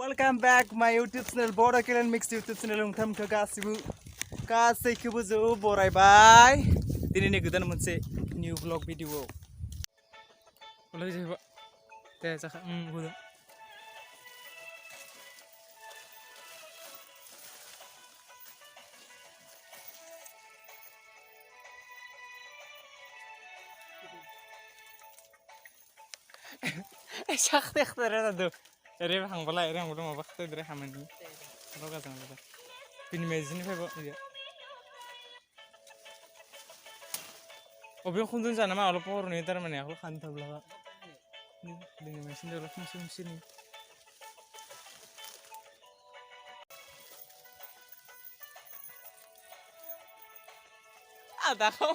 Welcome back my YouTube channel Bodokalyanmix YouTube channel नोंथां गासैखौबो जों बरायबाय दिनैनि गोदान मोनसे निउ ब्लग भिडिअ बोलै जाहैबा दे जाखा गुदुं sakte khtere do ere hangbala ere hangbala ma bakte dire hamani roga jangla pin mezini febo ya obi khundun jana ma olo por ni tar mane aklo khan thabla dinge mesin de lokma sumsini ada kho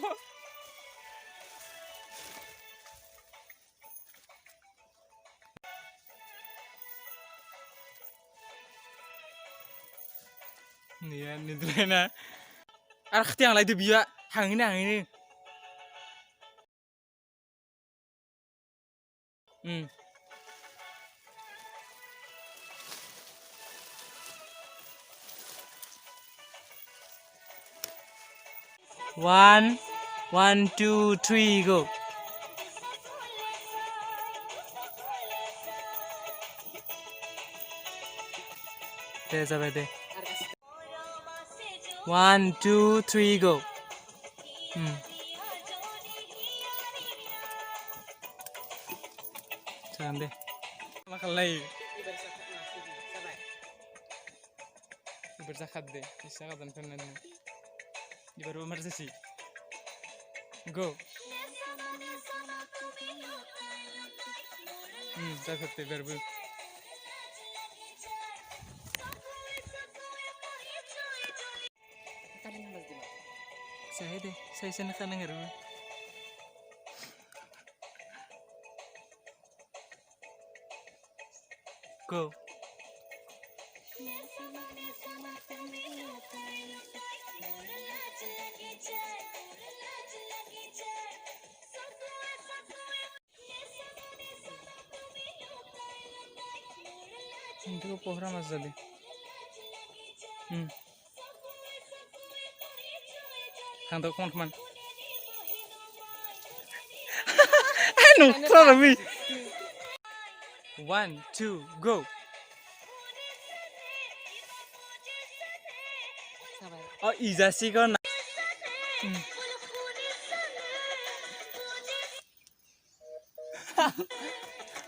Iya, ini tuh na. Arah tiang lagi tuh biar hangin. 1, 1, 2, 3, go. Deh, sampai deh. 1, 2, 3, go. Jangan deh. Makan lagi. Berzakat deh. Berzakat dan penan. Di baru emergency. Go. Zakat deh baru. Saya deh, saya sana kana ngaru. Go. Itu pohra mas jadi. Kantor teman-teman. Anu, terlalu. 1, 2, go. Oh, iya sih kan.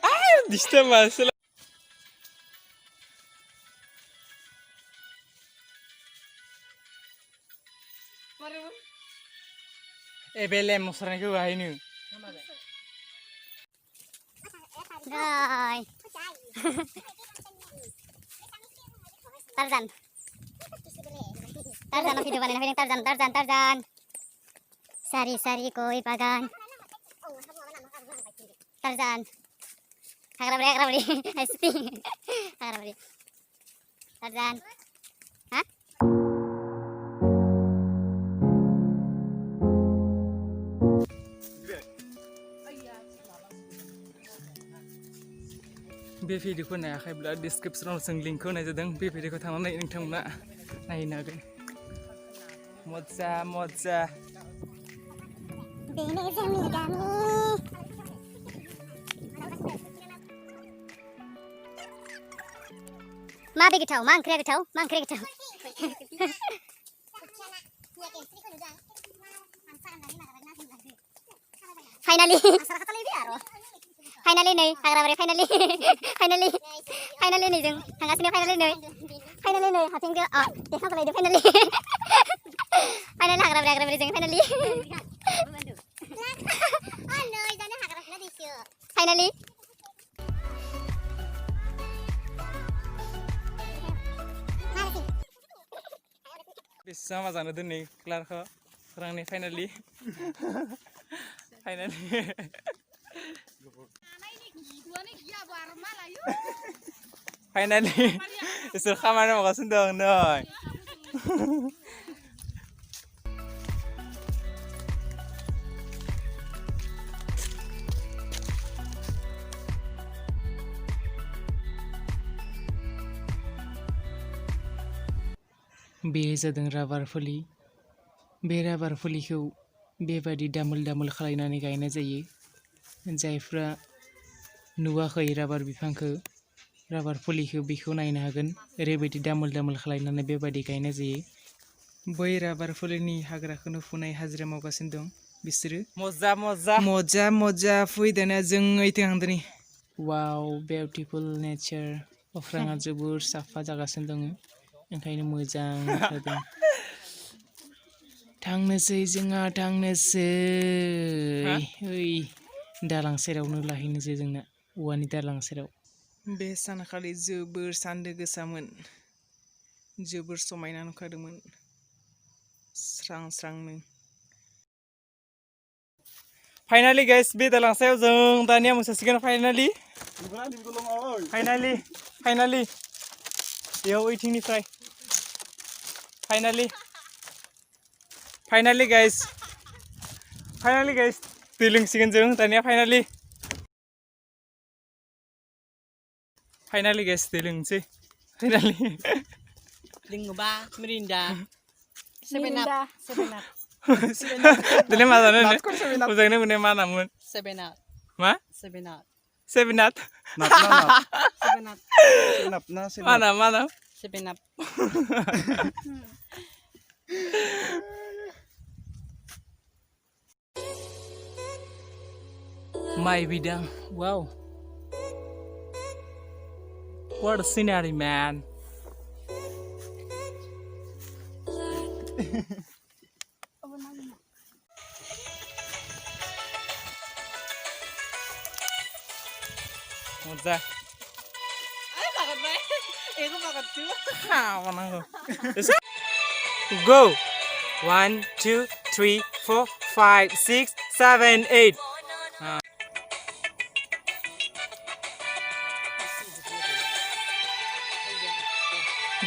Ayo, distem masalah. Belem musranya ke wah ini. Rồi. Tarzan. Tarzan video banain Tarzan. Sari koi pagan. Tarzan. Agra-bri. Asti. Agra-bri. Tarzan. Hah? Be video ko nayakhai bla description aw sing link ko nay jadang be video ko thangnai ningthamna naina ge moza bene zamigami ma be gitau mang kre gitau Finally nih, agar finally nih jeng, hangat sini finally nih, hati enggak, dia kan kalau finally agar jeng finally, finally, bisa mas anu tuh nih, kelar kok, kurang nih finally. Finally, isul kamar mau kasih dong, noy. बे जादों rubber फुलि बे rubber फुलिखौ बेबादि दामोल दामोल खालायनानै गायनाय जायो जायफ्रा नुवाखै rubber बिफांखौ राबार फुलिखौ बेखौ नायनो हागोन ओरैबायदि दामोल दामोल खालायनानै बेबादि गायनाय जायो बै राबार फुलिनि हाग्राखौनो फुनाय हाजिरा मावगासिनो दं बिसोरो मजा मजा मजा मजा फैदाना जों ओइथिं थांदोनि वाव बिउटिफुल नेचार अख्राङा जोबोर साफा जागासिनो दङ ओंखायनो मोजां जादों थांनोसै जोंहा थांनोसै ओइ दालां सेरावनो लाहैनोसै जोंना औवानि दालां सेराव बे सानखालि जोबोर सान्दो गोसामोन जोबोर समायना नुखादोंमोन स्रां स्रांनो फाइनालि गाइस बे दालां सायाव जों दानिया मोसासिगोन फाइनालि बेयाव ओइथिंनिफ्राय फाइनालि गाइस दै लोंसिगोन जों दानिया फाइनालि गाइस दै लोंसै फाइनालि लोङोबा मिरिन्दा 7 up दिनै मा जानो मोजाङैनो मोने मा नामोन 7 up मा 7 up 7 up मा नाम 7 up माइ बिदां वाव What a scenery, man. What's that? Go! 1, 2, 3, 4, 5, 6, 7, 8.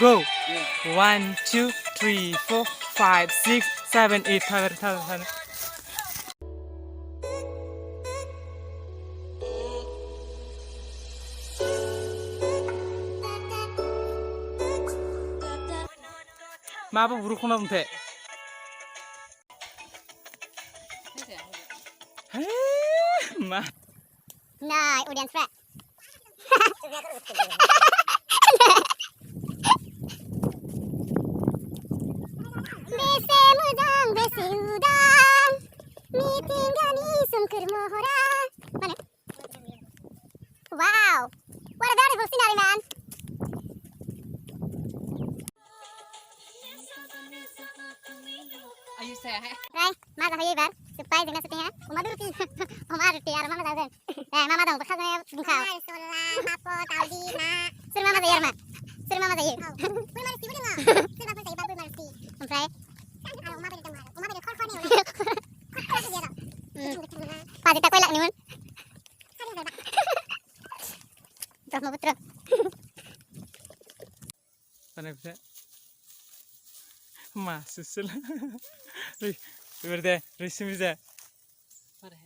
Go! 1, 2, 3, 4, 5, 6, 7, 8. Thar. Mapa buruk na bunte. Ma. Nah, udah straight. Bese mudang, bese udang. Mitinggani sungkur mohora. Mana? Wow, what a beautiful scenery, man. Ayo saya Rai, masa hayu bar, supaya dengan setengah. Umar dulu sih, Umar di arah mama tahu. Mama tahu, bekasnya bungkau. Sulam, apa, taudi, nak. Suruh mama sayur mah, suruh mama sayur. Suruh mama sayur nggak? Suruh mama sayur, baru mama sayur. Sampai. Umar beri tempat, Umar beri kor nih. Kor dia dong. Pasti tak kuat nih mun. Terus mau betul. Mana bisa? Masuk sel. Berde, resim bize. Mana?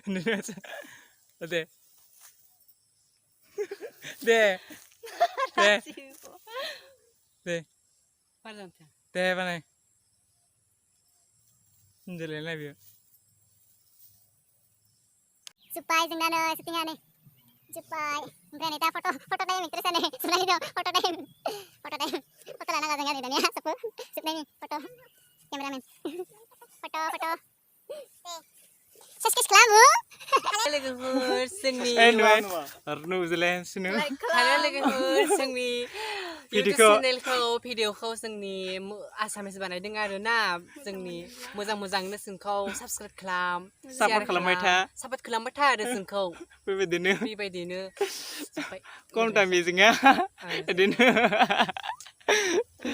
Ne bize? Hadi. De. Mana tuh? De bana. Jalan lagi. Supaya dengan setengah nih. Supaya, mungkin itu foto time terus nih. Sebenarnya itu foto time. Foto lah nggak dengar ini ya, sepuluh. Sebenarnya foto. Kameramen. Foto. Seskis kelamu. Lagi hur seni. Anyway, Arnu jalan sini. Kalian lagi hur seni. YouTube channel video seni Assamese बानायदों आरो ना जोंनि मोजां जोंखौ subscribe खालाम Support खालामबाय था support खालामबाय था आरो जोंखौ बेबायदिनो खम टाइमजोंहा बिदिनो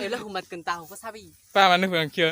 एला हुमात कन्ता हो साबि पामानो होआंखियो